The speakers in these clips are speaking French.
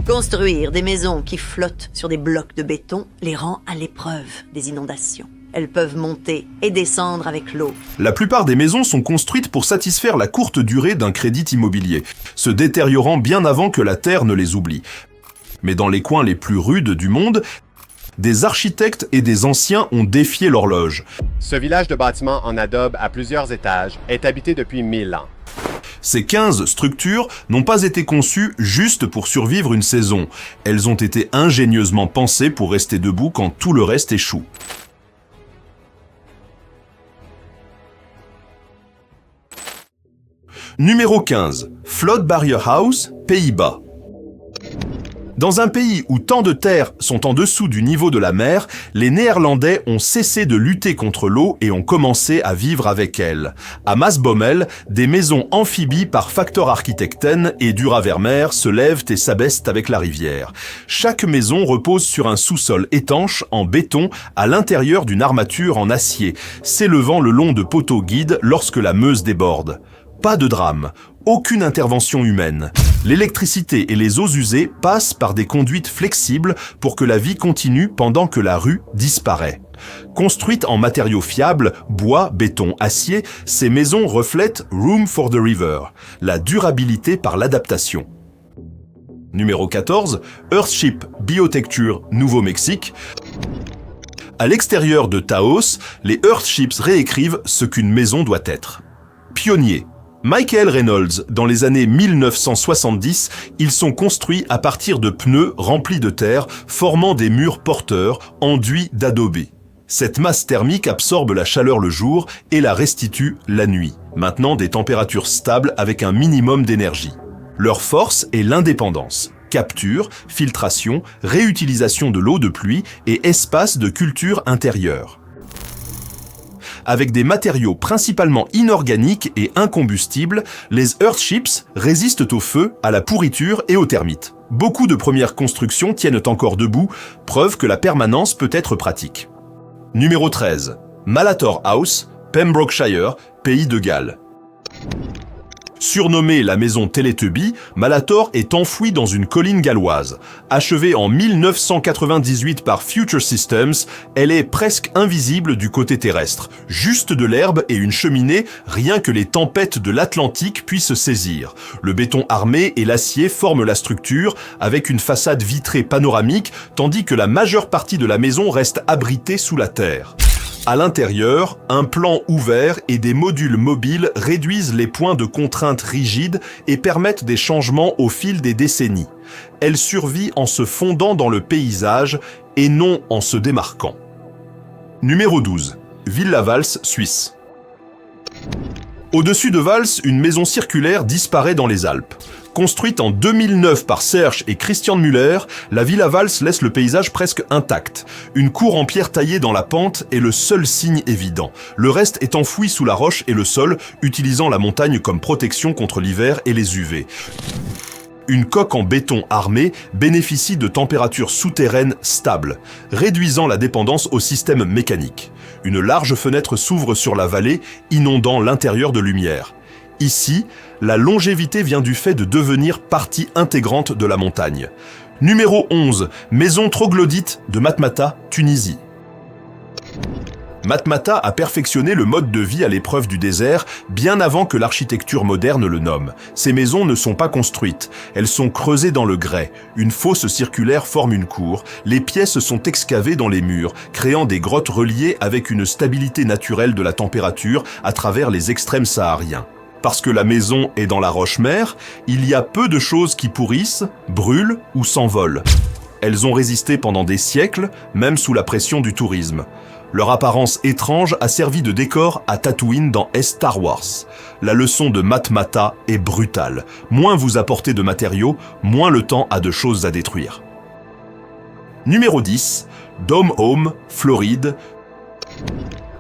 Construire des maisons qui flottent sur des blocs de béton les rend à l'épreuve des inondations. Elles peuvent monter et descendre avec l'eau. La plupart des maisons sont construites pour satisfaire la courte durée d'un crédit immobilier, se détériorant bien avant que la terre ne les oublie. Mais dans les coins les plus rudes du monde, des architectes et des anciens ont défié l'horloge. Ce village de bâtiments en adobe à plusieurs étages est habité depuis 1000 ans. Ces 15 structures n'ont pas été conçues juste pour survivre une saison. Elles ont été ingénieusement pensées pour rester debout quand tout le reste échoue. Numéro 15. Flood Barrier House, Pays-Bas. Dans un pays où tant de terres sont en dessous du niveau de la mer, les Néerlandais ont cessé de lutter contre l'eau et ont commencé à vivre avec elle. À Maasbommel, des maisons amphibies par Factor Architecten et Duravermeer se lèvent et s'abaissent avec la rivière. Chaque maison repose sur un sous-sol étanche en béton à l'intérieur d'une armature en acier, s'élevant le long de poteaux guides lorsque la Meuse déborde. Pas de drame, aucune intervention humaine. L'électricité et les eaux usées passent par des conduites flexibles pour que la vie continue pendant que la rue disparaît. Construites en matériaux fiables, bois, béton, acier, ces maisons reflètent Room for the River, la durabilité par l'adaptation. Numéro 14, Earthship Biotecture, Nouveau-Mexique. À l'extérieur de Taos, les Earthships réécrivent ce qu'une maison doit être. Pionnier. Michael Reynolds, dans les années 1970, ils sont construits à partir de pneus remplis de terre, formant des murs porteurs enduits d'adobe. Cette masse thermique absorbe la chaleur le jour et la restitue la nuit, maintenant des températures stables avec un minimum d'énergie. Leur force est l'indépendance. Capture, filtration, réutilisation de l'eau de pluie et espace de culture intérieure. Avec des matériaux principalement inorganiques et incombustibles, les Earthships résistent au feu, à la pourriture et aux termites. Beaucoup de premières constructions tiennent encore debout, preuve que la permanence peut être pratique. Numéro 13. Malator House, Pembrokeshire, Pays de Galles. Surnommée la maison Teletubby, Malator est enfouie dans une colline galloise. Achevée en 1998 par Future Systems, elle est presque invisible du côté terrestre. Juste de l'herbe et une cheminée, rien que les tempêtes de l'Atlantique puissent saisir. Le béton armé et l'acier forment la structure, avec une façade vitrée panoramique, tandis que la majeure partie de la maison reste abritée sous la terre. À l'intérieur, un plan ouvert et des modules mobiles réduisent les points de contrainte rigides et permettent des changements au fil des décennies. Elle survit en se fondant dans le paysage et non en se démarquant. Numéro 12. Villa Vals, Suisse. Au-dessus de Vals, une maison circulaire disparaît dans les Alpes. Construite en 2009 par Serge et Christian Müller, la Villa Vals laisse le paysage presque intact. Une cour en pierre taillée dans la pente est le seul signe évident. Le reste est enfoui sous la roche et le sol, utilisant la montagne comme protection contre l'hiver et les UV. Une coque en béton armé bénéficie de températures souterraines stables, réduisant la dépendance au système mécanique. Une large fenêtre s'ouvre sur la vallée, inondant l'intérieur de lumière. Ici, la longévité vient du fait de devenir partie intégrante de la montagne. Numéro 11. Maison troglodyte de Matmata, Tunisie. Matmata a perfectionné le mode de vie à l'épreuve du désert bien avant que l'architecture moderne le nomme. Ces maisons ne sont pas construites, elles sont creusées dans le grès. Une fosse circulaire forme une cour, les pièces sont excavées dans les murs, créant des grottes reliées avec une stabilité naturelle de la température à travers les extrêmes sahariens. Parce que la maison est dans la roche-mère, il y a peu de choses qui pourrissent, brûlent ou s'envolent. Elles ont résisté pendant des siècles, même sous la pression du tourisme. Leur apparence étrange a servi de décor à Tatooine dans Star Wars. La leçon de Matmata est brutale. Moins vous apportez de matériaux, moins le temps a de choses à détruire. Numéro 10. Dome Home, Floride.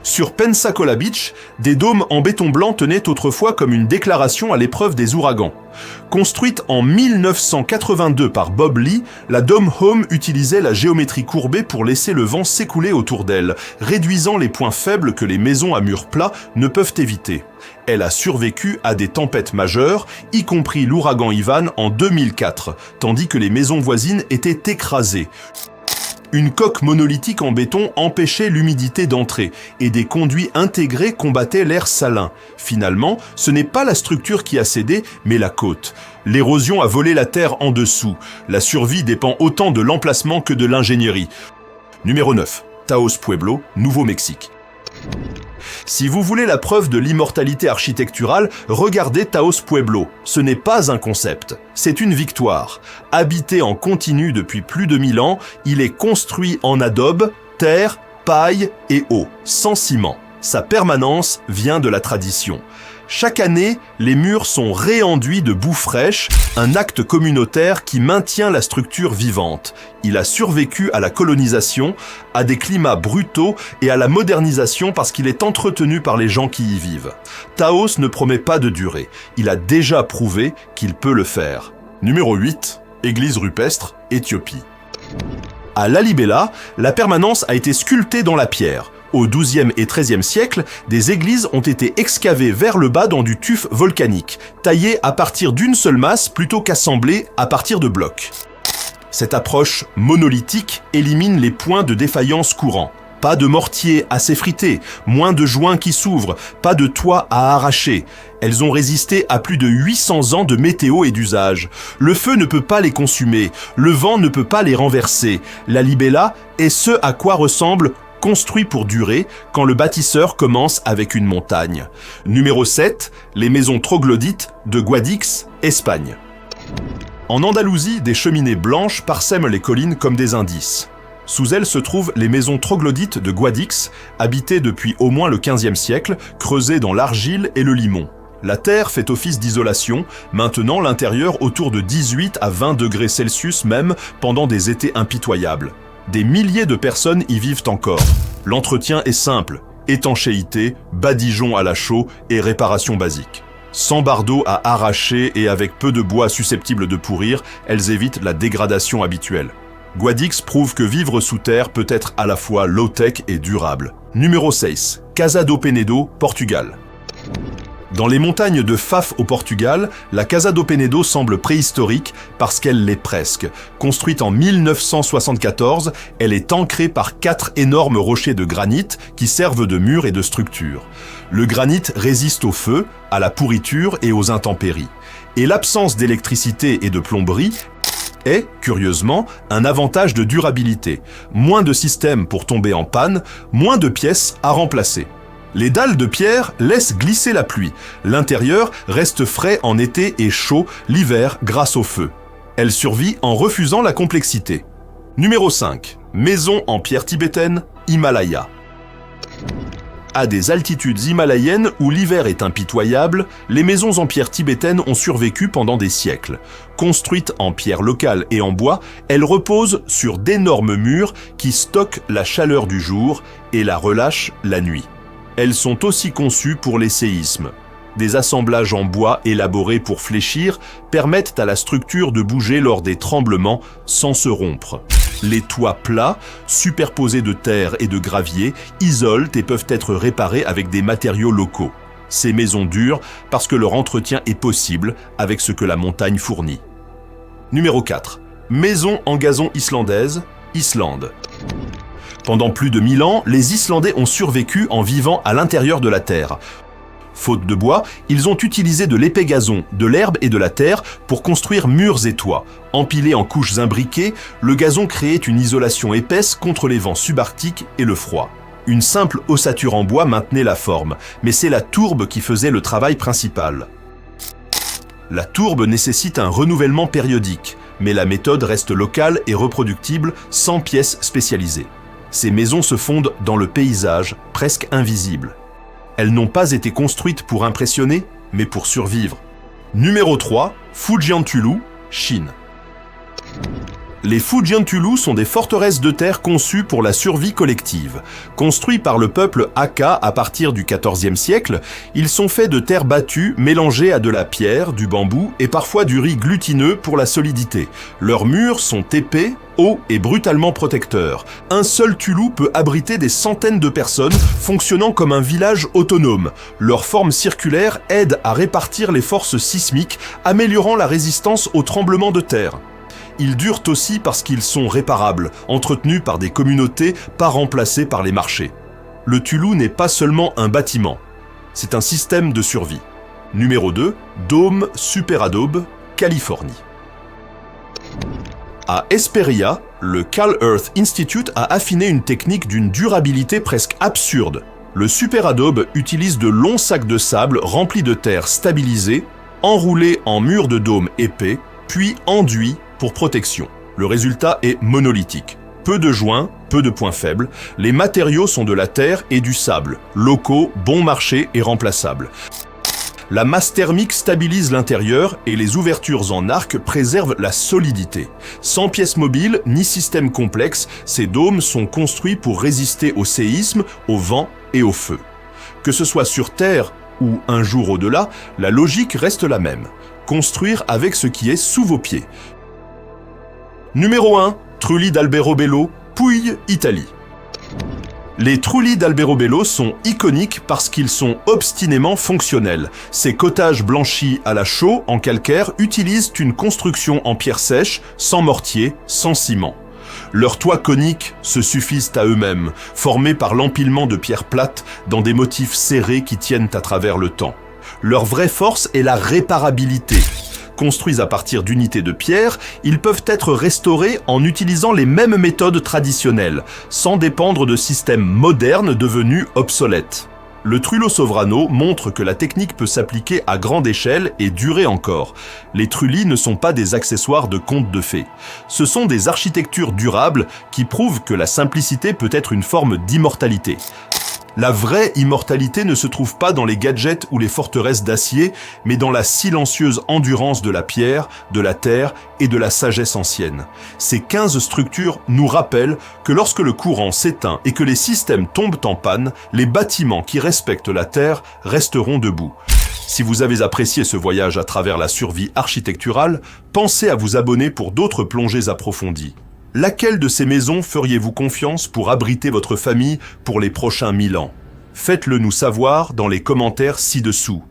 Sur Pensacola Beach, des dômes en béton blanc tenaient autrefois comme une déclaration à l'épreuve des ouragans. Construite en 1982 par Bob Lee, la Dome Home utilisait la géométrie courbée pour laisser le vent s'écouler autour d'elle, réduisant les points faibles que les maisons à murs plats ne peuvent éviter. Elle a survécu à des tempêtes majeures, y compris l'ouragan Ivan en 2004, tandis que les maisons voisines étaient écrasées. Une coque monolithique en béton empêchait l'humidité d'entrer et des conduits intégrés combattaient l'air salin. Finalement, ce n'est pas la structure qui a cédé, mais la côte. L'érosion a volé la terre en dessous. La survie dépend autant de l'emplacement que de l'ingénierie. Numéro 9. Taos Pueblo, Nouveau-Mexique. Si vous voulez la preuve de l'immortalité architecturale, regardez Taos Pueblo. Ce n'est pas un concept, c'est une victoire. Habité en continu depuis plus de 1000 ans, il est construit en adobe, terre, paille et eau, sans ciment. Sa permanence vient de la tradition. Chaque année, les murs sont réenduits de boue fraîche, un acte communautaire qui maintient la structure vivante. Il a survécu à la colonisation, à des climats brutaux et à la modernisation parce qu'il est entretenu par les gens qui y vivent. Taos ne promet pas de durée. Il a déjà prouvé qu'il peut le faire. Numéro 8. Église rupestre, Éthiopie. À Lalibela, la permanence a été sculptée dans la pierre. Au XIIe et XIIIe siècle, des églises ont été excavées vers le bas dans du tuf volcanique, taillé à partir d'une seule masse plutôt qu'assemblé à partir de blocs. Cette approche monolithique élimine les points de défaillance courants. Pas de mortier à s'effriter, moins de joints qui s'ouvrent, pas de toit à arracher. Elles ont résisté à plus de 800 ans de météo et d'usage. Le feu ne peut pas les consumer, le vent ne peut pas les renverser. Lalibela est ce à quoi ressemble construit pour durer quand le bâtisseur commence avec une montagne. Numéro 7, les maisons troglodytes de Guadix, Espagne. En Andalousie, des cheminées blanches parsèment les collines comme des indices. Sous elles se trouvent les maisons troglodytes de Guadix, habitées depuis au moins le XVe siècle, creusées dans l'argile et le limon. La terre fait office d'isolation, maintenant l'intérieur autour de 18 à 20 degrés Celsius même pendant des étés impitoyables. Des milliers de personnes y vivent encore. L'entretien est simple, étanchéité, badigeon à la chaux et réparation basique. Sans bardeaux à arracher et avec peu de bois susceptibles de pourrir, elles évitent la dégradation habituelle. Guadix prouve que vivre sous terre peut être à la fois low-tech et durable. Numéro 6. Casa do Penedo, Portugal. Dans les montagnes de Faf au Portugal, la Casa do Penedo semble préhistorique parce qu'elle l'est presque. Construite en 1974, elle est ancrée par 4 énormes rochers de granit qui servent de murs et de structure. Le granit résiste au feu, à la pourriture et aux intempéries. Et l'absence d'électricité et de plomberie est, curieusement, un avantage de durabilité. Moins de systèmes pour tomber en panne, moins de pièces à remplacer. Les dalles de pierre laissent glisser la pluie. L'intérieur reste frais en été et chaud l'hiver grâce au feu. Elle survit en refusant la complexité. Numéro 5. Maison en pierre tibétaine, Himalaya. À des altitudes himalayennes où l'hiver est impitoyable, les maisons en pierre tibétaine ont survécu pendant des siècles. Construites en pierre locale et en bois, elles reposent sur d'énormes murs qui stockent la chaleur du jour et la relâchent la nuit. Elles sont aussi conçues pour les séismes. Des assemblages en bois élaborés pour fléchir permettent à la structure de bouger lors des tremblements sans se rompre. Les toits plats, superposés de terre et de gravier, isolent et peuvent être réparés avec des matériaux locaux. Ces maisons durent parce que leur entretien est possible avec ce que la montagne fournit. Numéro 4. Maison en gazon islandaise, Islande. Pendant plus de 1000 ans, les Islandais ont survécu en vivant à l'intérieur de la terre. Faute de bois, ils ont utilisé de l'épais gazon, de l'herbe et de la terre pour construire murs et toits. Empilés en couches imbriquées, le gazon créait une isolation épaisse contre les vents subarctiques et le froid. Une simple ossature en bois maintenait la forme, mais c'est la tourbe qui faisait le travail principal. La tourbe nécessite un renouvellement périodique, mais la méthode reste locale et reproductible sans pièces spécialisées. Ces maisons se fondent dans le paysage, presque invisible. Elles n'ont pas été construites pour impressionner, mais pour survivre. Numéro 3, Fujiantulu, Chine. Les Fujian-Tulu sont des forteresses de terre conçues pour la survie collective. Construits par le peuple Hakka à partir du XIVe siècle, ils sont faits de terre battue mélangée à de la pierre, du bambou et parfois du riz glutineux pour la solidité. Leurs murs sont épais, hauts et brutalement protecteurs. Un seul Tulu peut abriter des centaines de personnes, fonctionnant comme un village autonome. Leur forme circulaire aide à répartir les forces sismiques, améliorant la résistance aux tremblements de terre. Ils durent aussi parce qu'ils sont réparables, entretenus par des communautés, pas remplacés par les marchés. Le Tulu n'est pas seulement un bâtiment, c'est un système de survie. Numéro 2, Dome Super Adobe, Californie. À Hesperia, le Cal Earth Institute a affiné une technique d'une durabilité presque absurde. Le Super Adobe utilise de longs sacs de sable remplis de terre stabilisée, enroulés en murs de dôme épais, puis enduits pour protection. Le résultat est monolithique. Peu de joints, peu de points faibles. Les matériaux sont de la terre et du sable, locaux, bon marché et remplaçables. La masse thermique stabilise l'intérieur et les ouvertures en arc préservent la solidité. Sans pièces mobiles ni système complexe, ces dômes sont construits pour résister au séisme, au vent et au feu. Que ce soit sur Terre ou un jour au-delà, la logique reste la même. Construire avec ce qui est sous vos pieds. Numéro 1, Trulli d'Alberobello, Pouille, Italie. Les trulli d'Alberobello sont iconiques parce qu'ils sont obstinément fonctionnels. Ces cottages blanchis à la chaux en calcaire utilisent une construction en pierre sèche, sans mortier, sans ciment. Leurs toits coniques se suffisent à eux-mêmes, formés par l'empilement de pierres plates dans des motifs serrés qui tiennent à travers le temps. Leur vraie force est la réparabilité. Construits à partir d'unités de pierre, ils peuvent être restaurés en utilisant les mêmes méthodes traditionnelles, sans dépendre de systèmes modernes devenus obsolètes. Le Trullo Sovrano montre que la technique peut s'appliquer à grande échelle et durer encore. Les trullis ne sont pas des accessoires de contes de fées. Ce sont des architectures durables qui prouvent que la simplicité peut être une forme d'immortalité. La vraie immortalité ne se trouve pas dans les gadgets ou les forteresses d'acier, mais dans la silencieuse endurance de la pierre, de la terre et de la sagesse ancienne. Ces 15 structures nous rappellent que lorsque le courant s'éteint et que les systèmes tombent en panne, les bâtiments qui respectent la terre resteront debout. Si vous avez apprécié ce voyage à travers la survie architecturale, pensez à vous abonner pour d'autres plongées approfondies. Laquelle de ces maisons feriez-vous confiance pour abriter votre famille pour les prochains 1000 ans? Faites-le nous savoir dans les commentaires ci-dessous.